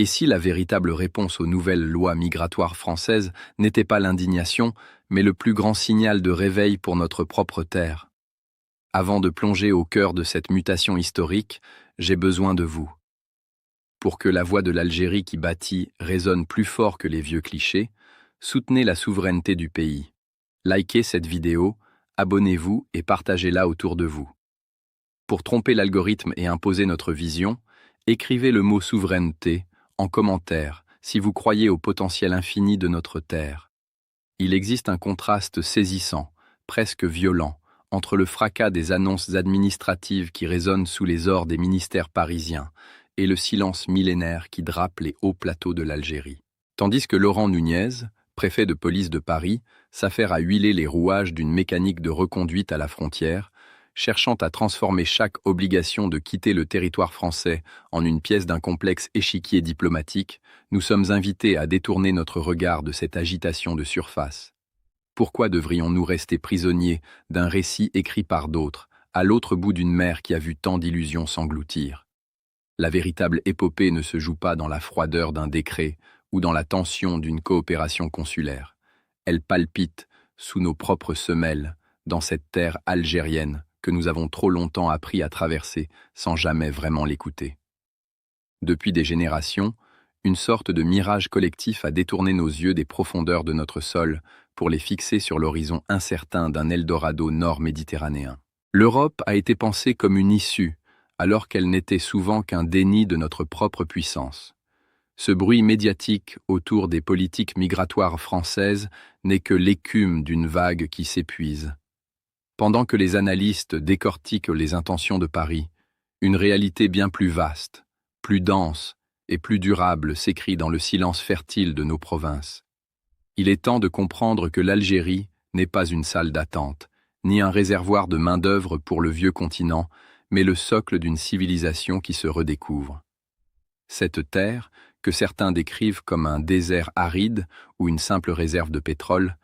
Et si la véritable réponse aux nouvelles lois migratoires françaises n'était pas l'indignation, mais le plus grand signal de réveil pour notre propre terre? Avant de plonger au cœur de cette mutation historique, j'ai besoin de vous. Pour que la voix de l'Algérie qui bâtit résonne plus fort que les vieux clichés, soutenez la souveraineté du pays. Likez cette vidéo, abonnez-vous et partagez-la autour de vous. Pour tromper l'algorithme et imposer notre vision, écrivez le mot souveraineté en commentaire si vous croyez au potentiel infini de notre terre. Il existe un contraste saisissant, presque violent, entre le fracas des annonces administratives qui résonnent sous les ors des ministères parisiens et le silence millénaire qui drape les hauts plateaux de l'Algérie. Tandis que Laurent Nunez, préfet de police de Paris, s'affaire à huiler les rouages d'une mécanique de reconduite à la frontière, cherchant à transformer chaque obligation de quitter le territoire français en une pièce d'un complexe échiquier diplomatique, nous sommes invités à détourner notre regard de cette agitation de surface. Pourquoi devrions-nous rester prisonniers d'un récit écrit par d'autres, à l'autre bout d'une mer qui a vu tant d'illusions s'engloutir? La véritable épopée ne se joue pas dans la froideur d'un décret ou dans la tension d'une coopération consulaire. Elle palpite sous nos propres semelles, dans cette terre algérienne que nous avons trop longtemps appris à traverser sans jamais vraiment l'écouter. Depuis des générations, une sorte de mirage collectif a détourné nos yeux des profondeurs de notre sol pour les fixer sur l'horizon incertain d'un Eldorado nord-méditerranéen. L'Europe a été pensée comme une issue, alors qu'elle n'était souvent qu'un déni de notre propre puissance. Ce bruit médiatique autour des politiques migratoires françaises n'est que l'écume d'une vague qui s'épuise. Pendant que les analystes décortiquent les intentions de Paris, une réalité bien plus vaste, plus dense et plus durable s'écrit dans le silence fertile de nos provinces. Il est temps de comprendre que l'Algérie n'est pas une salle d'attente, ni un réservoir de main-d'œuvre pour le vieux continent, mais le socle d'une civilisation qui se redécouvre. Cette terre, que certains décrivent comme un désert aride ou une simple réserve de pétrole,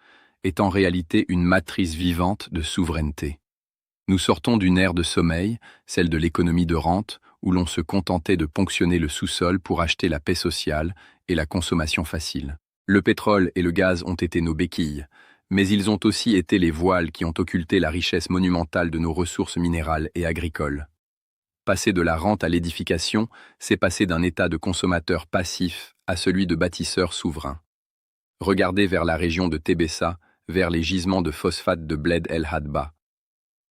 est en réalité une matrice vivante de souveraineté. Nous sortons d'une ère de sommeil, celle de l'économie de rente, où l'on se contentait de ponctionner le sous-sol pour acheter la paix sociale et la consommation facile. Le pétrole et le gaz ont été nos béquilles, mais ils ont aussi été les voiles qui ont occulté la richesse monumentale de nos ressources minérales et agricoles. Passer de la rente à l'édification, c'est passer d'un état de consommateur passif à celui de bâtisseur souverain. Regardez vers la région de Tébessa, vers les gisements de phosphate de Bled El Hadba.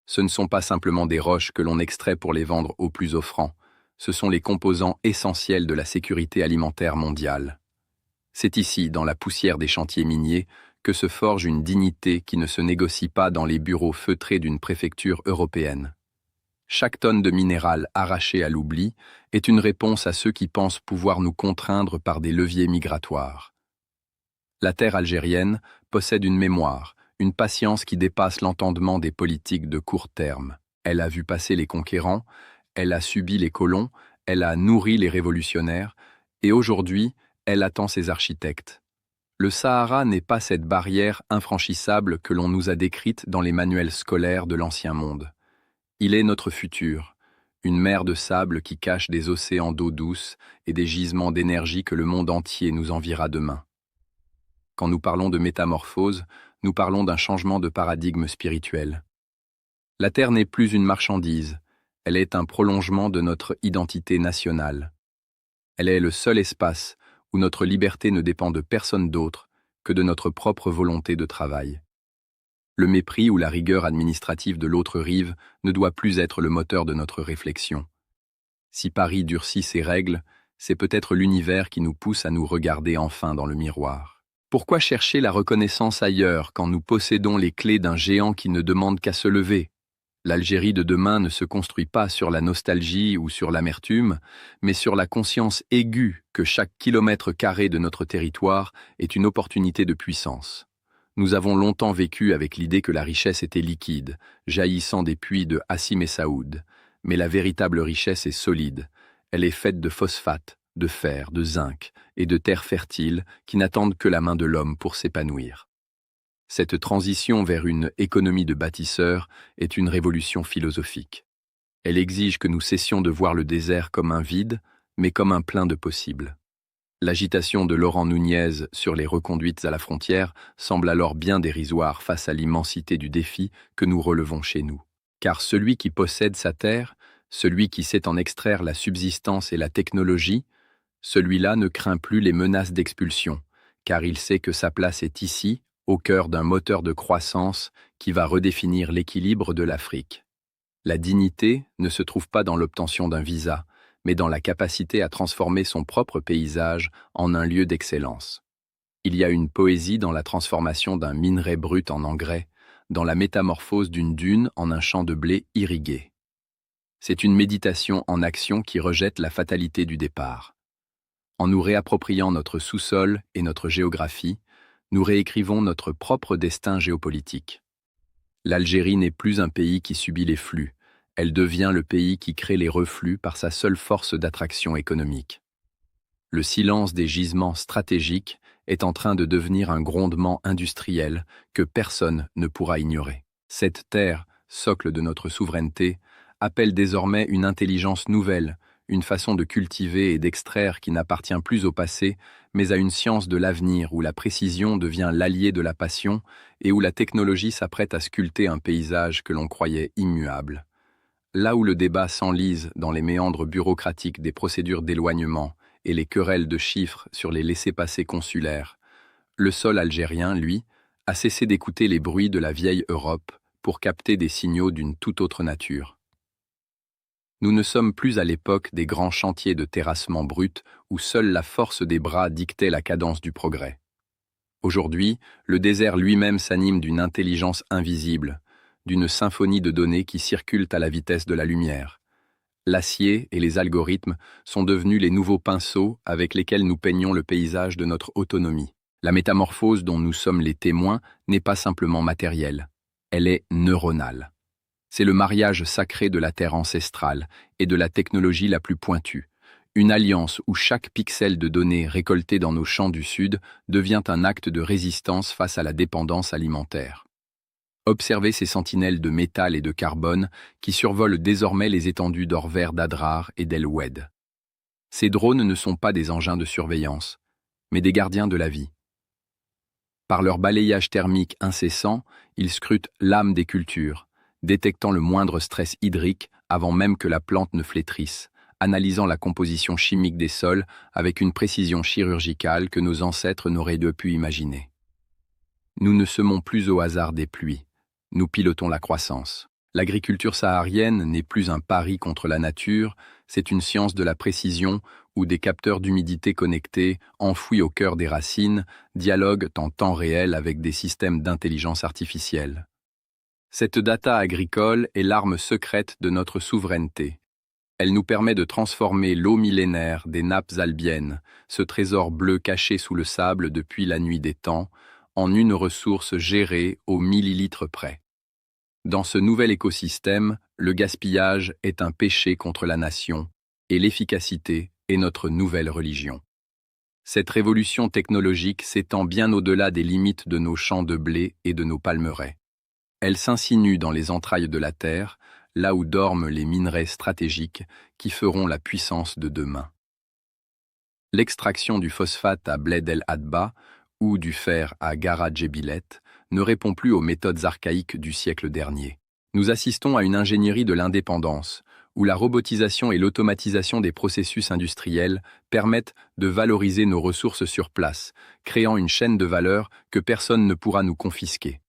Ce ne sont pas simplement des roches que l'on extrait pour les vendre au plus offrant, ce sont les composants essentiels de la sécurité alimentaire mondiale. C'est ici, dans la poussière des chantiers miniers, que se forge une dignité qui ne se négocie pas dans les bureaux feutrés d'une préfecture européenne. Chaque tonne de minéral arrachée à l'oubli est une réponse à ceux qui pensent pouvoir nous contraindre par des leviers migratoires. La terre algérienne possède une mémoire, une patience qui dépasse l'entendement des politiques de court terme. Elle a vu passer les conquérants, elle a subi les colons, elle a nourri les révolutionnaires, et aujourd'hui, elle attend ses architectes. Le Sahara n'est pas cette barrière infranchissable que l'on nous a décrite dans les manuels scolaires de l'Ancien Monde. Il est notre futur, une mer de sable qui cache des océans d'eau douce et des gisements d'énergie que le monde entier nous enviera demain. Quand nous parlons de métamorphose, nous parlons d'un changement de paradigme spirituel. La Terre n'est plus une marchandise, elle est un prolongement de notre identité nationale. Elle est le seul espace où notre liberté ne dépend de personne d'autre que de notre propre volonté de travail. Le mépris ou la rigueur administrative de l'autre rive ne doit plus être le moteur de notre réflexion. Si Paris durcit ses règles, c'est peut-être l'univers qui nous pousse à nous regarder enfin dans le miroir. Pourquoi chercher la reconnaissance ailleurs quand nous possédons les clés d'un géant qui ne demande qu'à se lever? L'Algérie de demain ne se construit pas sur la nostalgie ou sur l'amertume, mais sur la conscience aiguë que chaque kilomètre carré de notre territoire est une opportunité de puissance. Nous avons longtemps vécu avec l'idée que la richesse était liquide, jaillissant des puits de Hassim et Saoud, mais la véritable richesse est solide. Elle est faite de phosphate, de fer, de zinc et de terres fertiles qui n'attendent que la main de l'homme pour s'épanouir. Cette transition vers une économie de bâtisseurs est une révolution philosophique. Elle exige que nous cessions de voir le désert comme un vide, mais comme un plein de possibles. L'agitation de Laurent Nunez sur les reconduites à la frontière semble alors bien dérisoire face à l'immensité du défi que nous relevons chez nous. Car celui qui possède sa terre, celui qui sait en extraire la subsistance et la technologie, celui-là ne craint plus les menaces d'expulsion, car il sait que sa place est ici, au cœur d'un moteur de croissance qui va redéfinir l'équilibre de l'Afrique. La dignité ne se trouve pas dans l'obtention d'un visa, mais dans la capacité à transformer son propre paysage en un lieu d'excellence. Il y a une poésie dans la transformation d'un minerai brut en engrais, dans la métamorphose d'une dune en un champ de blé irrigué. C'est une méditation en action qui rejette la fatalité du départ. En nous réappropriant notre sous-sol et notre géographie, nous réécrivons notre propre destin géopolitique. L'Algérie n'est plus un pays qui subit les flux, elle devient le pays qui crée les reflux par sa seule force d'attraction économique. Le silence des gisements stratégiques est en train de devenir un grondement industriel que personne ne pourra ignorer. Cette terre, socle de notre souveraineté, appelle désormais une intelligence nouvelle, une façon de cultiver et d'extraire qui n'appartient plus au passé, mais à une science de l'avenir où la précision devient l'allié de la passion et où la technologie s'apprête à sculpter un paysage que l'on croyait immuable. Là où le débat s'enlise dans les méandres bureaucratiques des procédures d'éloignement et les querelles de chiffres sur les laissez-passer consulaires, le sol algérien, lui, a cessé d'écouter les bruits de la vieille Europe pour capter des signaux d'une toute autre nature. Nous ne sommes plus à l'époque des grands chantiers de terrassement brut où seule la force des bras dictait la cadence du progrès. Aujourd'hui, le désert lui-même s'anime d'une intelligence invisible, d'une symphonie de données qui circulent à la vitesse de la lumière. L'acier et les algorithmes sont devenus les nouveaux pinceaux avec lesquels nous peignons le paysage de notre autonomie. La métamorphose dont nous sommes les témoins n'est pas simplement matérielle, elle est neuronale. C'est le mariage sacré de la terre ancestrale et de la technologie la plus pointue, une alliance où chaque pixel de données récolté dans nos champs du Sud devient un acte de résistance face à la dépendance alimentaire. Observez ces sentinelles de métal et de carbone qui survolent désormais les étendues d'or vert d'Adrar et d'El Oued. Ces drones ne sont pas des engins de surveillance, mais des gardiens de la vie. Par leur balayage thermique incessant, ils scrutent l'âme des cultures, détectant le moindre stress hydrique avant même que la plante ne flétrisse, analysant la composition chimique des sols avec une précision chirurgicale que nos ancêtres n'auraient pu imaginer. Nous ne semons plus au hasard des pluies. Nous pilotons la croissance. L'agriculture saharienne n'est plus un pari contre la nature, c'est une science de la précision où des capteurs d'humidité connectés, enfouis au cœur des racines, dialoguent en temps réel avec des systèmes d'intelligence artificielle. Cette data agricole est l'arme secrète de notre souveraineté. Elle nous permet de transformer l'eau millénaire des nappes albiennes, ce trésor bleu caché sous le sable depuis la nuit des temps, en une ressource gérée au millilitre près. Dans ce nouvel écosystème, le gaspillage est un péché contre la nation et l'efficacité est notre nouvelle religion. Cette révolution technologique s'étend bien au-delà des limites de nos champs de blé et de nos palmeraies. Elle s'insinue dans les entrailles de la terre, là où dorment les minerais stratégiques qui feront la puissance de demain. L'extraction du phosphate à Bled El Hadba ou du fer à Gara Djebilet ne répond plus aux méthodes archaïques du siècle dernier. Nous assistons à une ingénierie de l'indépendance, où la robotisation et l'automatisation des processus industriels permettent de valoriser nos ressources sur place, créant une chaîne de valeur que personne ne pourra nous confisquer.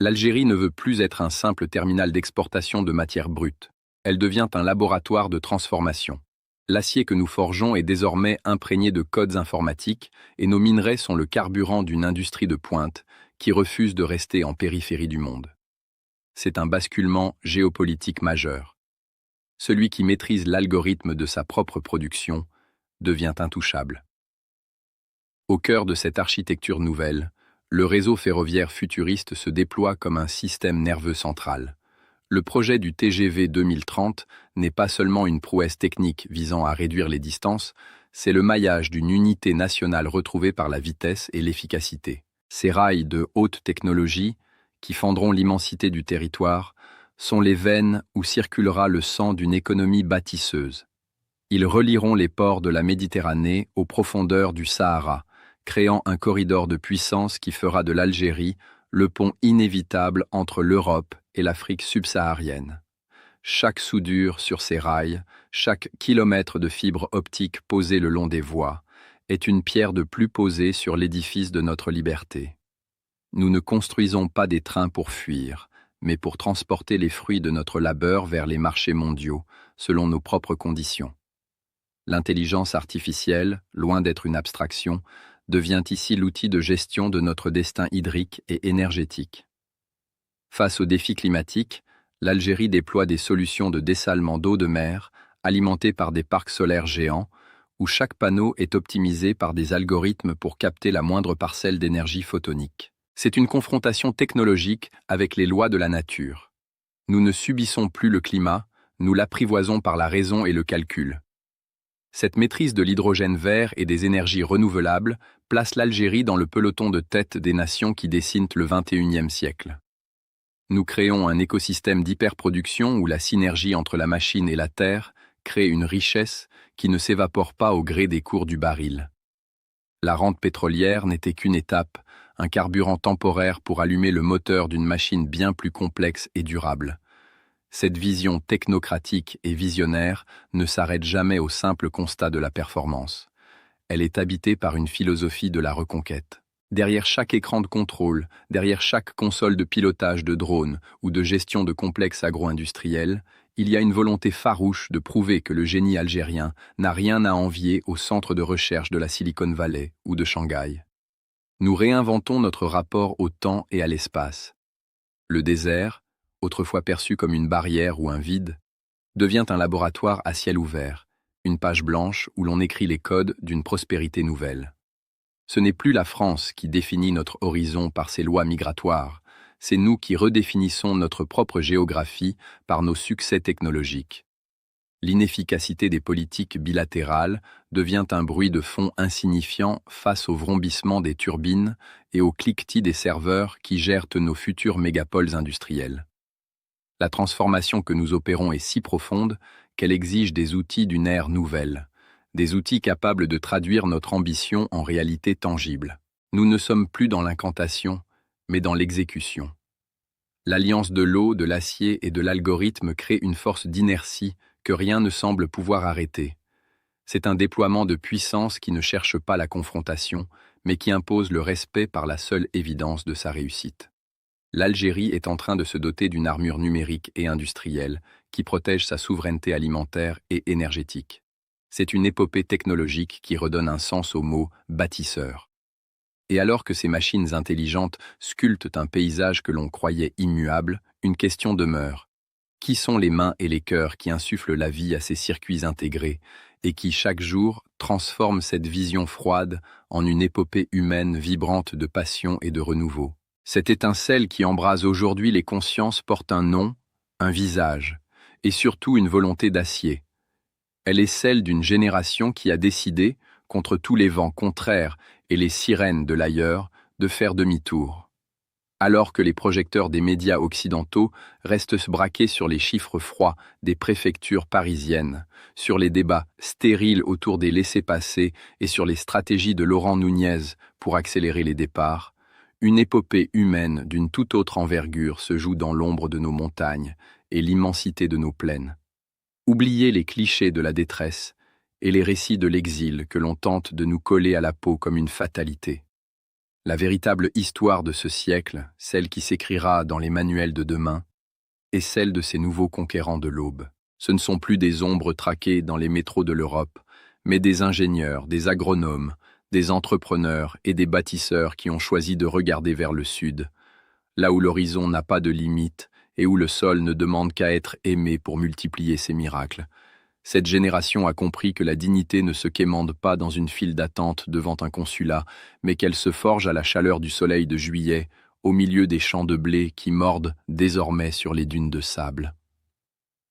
L'Algérie ne veut plus être un simple terminal d'exportation de matières brutes. Elle devient un laboratoire de transformation. L'acier que nous forgeons est désormais imprégné de codes informatiques et nos minerais sont le carburant d'une industrie de pointe qui refuse de rester en périphérie du monde. C'est un basculement géopolitique majeur. Celui qui maîtrise l'algorithme de sa propre production devient intouchable. Au cœur de cette architecture nouvelle, le réseau ferroviaire futuriste se déploie comme un système nerveux central. Le projet du TGV 2030 n'est pas seulement une prouesse technique visant à réduire les distances, c'est le maillage d'une unité nationale retrouvée par la vitesse et l'efficacité. Ces rails de haute technologie, qui fendront l'immensité du territoire, sont les veines où circulera le sang d'une économie bâtisseuse. Ils relieront les ports de la Méditerranée aux profondeurs du Sahara, créant un corridor de puissance qui fera de l'Algérie le pont inévitable entre l'Europe et l'Afrique subsaharienne. Chaque soudure sur ces rails, chaque kilomètre de fibres optiques posées le long des voies, est une pierre de plus posée sur l'édifice de notre liberté. Nous ne construisons pas des trains pour fuir, mais pour transporter les fruits de notre labeur vers les marchés mondiaux, selon nos propres conditions. L'intelligence artificielle, loin d'être une abstraction, devient ici l'outil de gestion de notre destin hydrique et énergétique. Face aux défis climatiques, l'Algérie déploie des solutions de dessalement d'eau de mer, alimentées par des parcs solaires géants, où chaque panneau est optimisé par des algorithmes pour capter la moindre parcelle d'énergie photonique. C'est une confrontation technologique avec les lois de la nature. Nous ne subissons plus le climat, nous l'apprivoisons par la raison et le calcul. Cette maîtrise de l'hydrogène vert et des énergies renouvelables place l'Algérie dans le peloton de tête des nations qui dessinent le XXIe siècle. Nous créons un écosystème d'hyperproduction où la synergie entre la machine et la terre crée une richesse qui ne s'évapore pas au gré des cours du baril. La rente pétrolière n'était qu'une étape, un carburant temporaire pour allumer le moteur d'une machine bien plus complexe et durable. Cette vision technocratique et visionnaire ne s'arrête jamais au simple constat de la performance. Elle est habitée par une philosophie de la reconquête. Derrière chaque écran de contrôle, derrière chaque console de pilotage de drones ou de gestion de complexes agro-industriels, il y a une volonté farouche de prouver que le génie algérien n'a rien à envier au centre de recherche de la Silicon Valley ou de Shanghai. Nous réinventons notre rapport au temps et à l'espace. Le désert, autrefois perçu comme une barrière ou un vide, devient un laboratoire à ciel ouvert, une page blanche où l'on écrit les codes d'une prospérité nouvelle. Ce n'est plus la France qui définit notre horizon par ses lois migratoires, c'est nous qui redéfinissons notre propre géographie par nos succès technologiques. L'inefficacité des politiques bilatérales devient un bruit de fond insignifiant face au vrombissement des turbines et au cliquetis des serveurs qui gèrent nos futurs mégapoles industriels. La transformation que nous opérons est si profonde qu'elle exige des outils d'une ère nouvelle, des outils capables de traduire notre ambition en réalité tangible. Nous ne sommes plus dans l'incantation, mais dans l'exécution. L'alliance de l'eau, de l'acier et de l'algorithme crée une force d'inertie que rien ne semble pouvoir arrêter. C'est un déploiement de puissance qui ne cherche pas la confrontation, mais qui impose le respect par la seule évidence de sa réussite. L'Algérie est en train de se doter d'une armure numérique et industrielle qui protège sa souveraineté alimentaire et énergétique. C'est une épopée technologique qui redonne un sens au mot « bâtisseur ». Et alors que ces machines intelligentes sculptent un paysage que l'on croyait immuable, une question demeure. Qui sont les mains et les cœurs qui insufflent la vie à ces circuits intégrés et qui, chaque jour, transforment cette vision froide en une épopée humaine vibrante de passion et de renouveau? Cette étincelle qui embrase aujourd'hui les consciences porte un nom, un visage, et surtout une volonté d'acier. Elle est celle d'une génération qui a décidé, contre tous les vents contraires et les sirènes de l'ailleurs, de faire demi-tour. Alors que les projecteurs des médias occidentaux restent braqués sur les chiffres froids des préfectures parisiennes, sur les débats stériles autour des laissez-passer et sur les stratégies de Laurent Nunez pour accélérer les départs, une épopée humaine d'une toute autre envergure se joue dans l'ombre de nos montagnes et l'immensité de nos plaines. Oubliez les clichés de la détresse et les récits de l'exil que l'on tente de nous coller à la peau comme une fatalité. La véritable histoire de ce siècle, celle qui s'écrira dans les manuels de demain, est celle de ces nouveaux conquérants de l'aube. Ce ne sont plus des ombres traquées dans les métros de l'Europe, mais des ingénieurs, des agronomes, des entrepreneurs et des bâtisseurs qui ont choisi de regarder vers le sud, là où l'horizon n'a pas de limite et où le sol ne demande qu'à être aimé pour multiplier ses miracles. Cette génération a compris que la dignité ne se quémande pas dans une file d'attente devant un consulat, mais qu'elle se forge à la chaleur du soleil de juillet, au milieu des champs de blé qui mordent désormais sur les dunes de sable.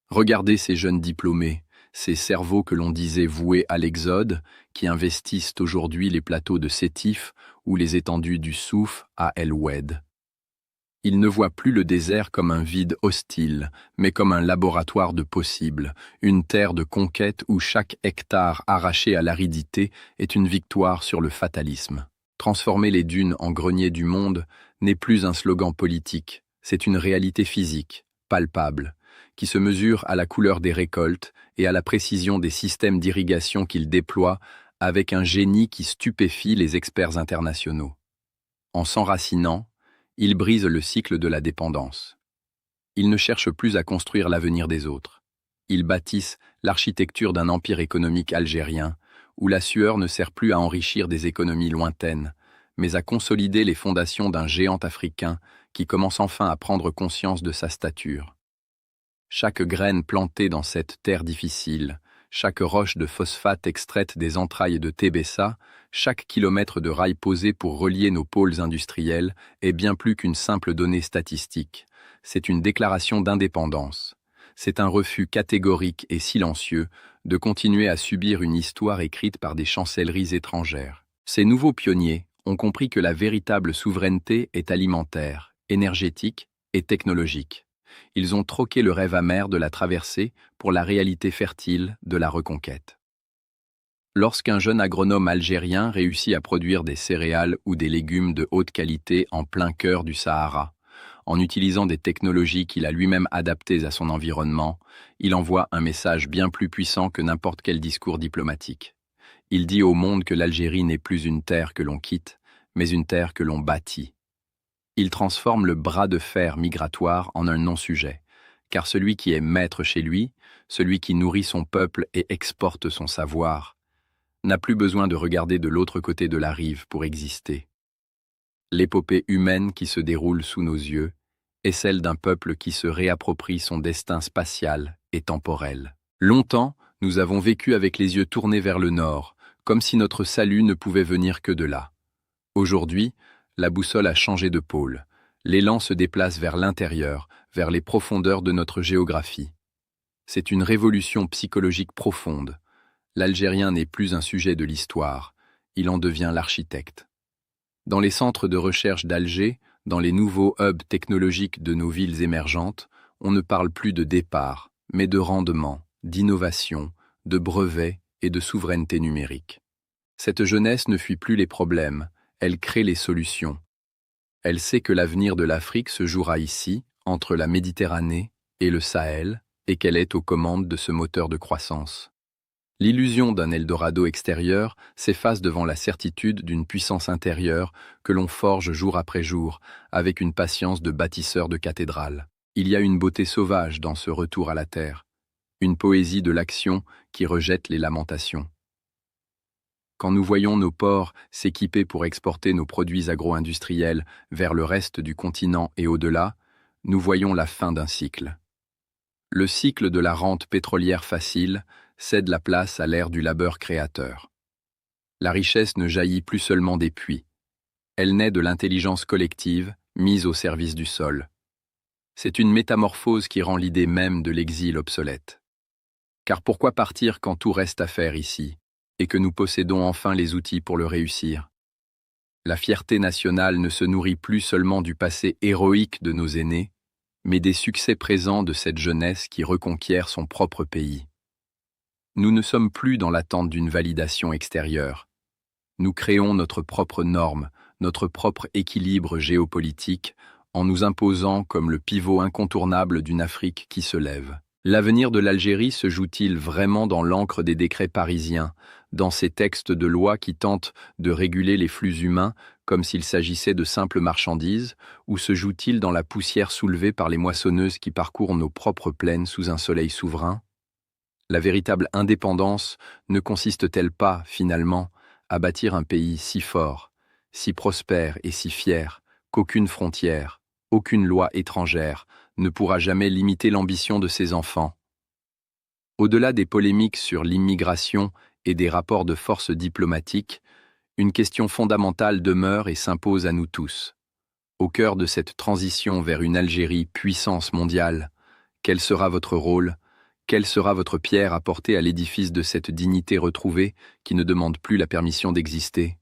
Regardez ces jeunes diplômés, ces cerveaux que l'on disait voués à l'exode, qui investissent aujourd'hui les plateaux de Sétif ou les étendues du Souf à El Oued. Il ne voit plus le désert comme un vide hostile, mais comme un laboratoire de possibles, une terre de conquête où chaque hectare arraché à l'aridité est une victoire sur le fatalisme. Transformer les dunes en grenier du monde n'est plus un slogan politique, c'est une réalité physique, palpable, qui se mesure à la couleur des récoltes et à la précision des systèmes d'irrigation qu'il déploie avec un génie qui stupéfie les experts internationaux. En s'enracinant, il brise le cycle de la dépendance. Ils ne cherchent plus à construire l'avenir des autres. Ils bâtissent l'architecture d'un empire économique algérien, où la sueur ne sert plus à enrichir des économies lointaines, mais à consolider les fondations d'un géant africain qui commence enfin à prendre conscience de sa stature. Chaque graine plantée dans cette terre difficile, chaque roche de phosphate extraite des entrailles de Tébessa, chaque kilomètre de rail posé pour relier nos pôles industriels est bien plus qu'une simple donnée statistique. C'est une déclaration d'indépendance. C'est un refus catégorique et silencieux de continuer à subir une histoire écrite par des chancelleries étrangères. Ces nouveaux pionniers ont compris que la véritable souveraineté est alimentaire, énergétique et technologique. Ils ont troqué le rêve amer de la traversée pour la réalité fertile de la reconquête. Lorsqu'un jeune agronome algérien réussit à produire des céréales ou des légumes de haute qualité en plein cœur du Sahara, en utilisant des technologies qu'il a lui-même adaptées à son environnement, il envoie un message bien plus puissant que n'importe quel discours diplomatique. Il dit au monde que l'Algérie n'est plus une terre que l'on quitte, mais une terre que l'on bâtit. Il transforme le bras de fer migratoire en un non-sujet, car celui qui est maître chez lui, celui qui nourrit son peuple et exporte son savoir, n'a plus besoin de regarder de l'autre côté de la rive pour exister. L'épopée humaine qui se déroule sous nos yeux est celle d'un peuple qui se réapproprie son destin spatial et temporel. Longtemps, nous avons vécu avec les yeux tournés vers le nord, comme si notre salut ne pouvait venir que de là. Aujourd'hui, la boussole a changé de pôle. L'élan se déplace vers l'intérieur, vers les profondeurs de notre géographie. C'est une révolution psychologique profonde. L'Algérien n'est plus un sujet de l'histoire, il en devient l'architecte. Dans les centres de recherche d'Alger, dans les nouveaux hubs technologiques de nos villes émergentes, on ne parle plus de départ, mais de rendement, d'innovation, de brevets et de souveraineté numérique. Cette jeunesse ne fuit plus les problèmes, elle crée les solutions. Elle sait que l'avenir de l'Afrique se jouera ici, entre la Méditerranée et le Sahel, et qu'elle est aux commandes de ce moteur de croissance. L'illusion d'un Eldorado extérieur s'efface devant la certitude d'une puissance intérieure que l'on forge jour après jour, avec une patience de bâtisseur de cathédrales. Il y a une beauté sauvage dans ce retour à la terre, une poésie de l'action qui rejette les lamentations. Quand nous voyons nos ports s'équiper pour exporter nos produits agro-industriels vers le reste du continent et au-delà, nous voyons la fin d'un cycle. Le cycle de la rente pétrolière facile cède la place à l'ère du labeur créateur. La richesse ne jaillit plus seulement des puits. Elle naît de l'intelligence collective mise au service du sol. C'est une métamorphose qui rend l'idée même de l'exil obsolète. Car pourquoi partir quand tout reste à faire ici, et que nous possédons enfin les outils pour le réussir? La fierté nationale ne se nourrit plus seulement du passé héroïque de nos aînés, mais des succès présents de cette jeunesse qui reconquiert son propre pays. Nous ne sommes plus dans l'attente d'une validation extérieure. Nous créons notre propre norme, notre propre équilibre géopolitique, en nous imposant comme le pivot incontournable d'une Afrique qui se lève. L'avenir de l'Algérie se joue-t-il vraiment dans l'encre des décrets parisiens, dans ces textes de loi qui tentent de réguler les flux humains comme s'il s'agissait de simples marchandises, ou se joue-t-il dans la poussière soulevée par les moissonneuses qui parcourent nos propres plaines sous un soleil souverain? La véritable indépendance ne consiste-t-elle pas, finalement, à bâtir un pays si fort, si prospère et si fier, qu'aucune frontière, aucune loi étrangère ne pourra jamais limiter l'ambition de ses enfants? Au-delà des polémiques sur l'immigration et des rapports de force diplomatiques, une question fondamentale demeure et s'impose à nous tous. Au cœur de cette transition vers une Algérie puissance mondiale, quel sera votre rôle? Quelle sera votre pierre apportée à l'édifice de cette dignité retrouvée qui ne demande plus la permission d'exister?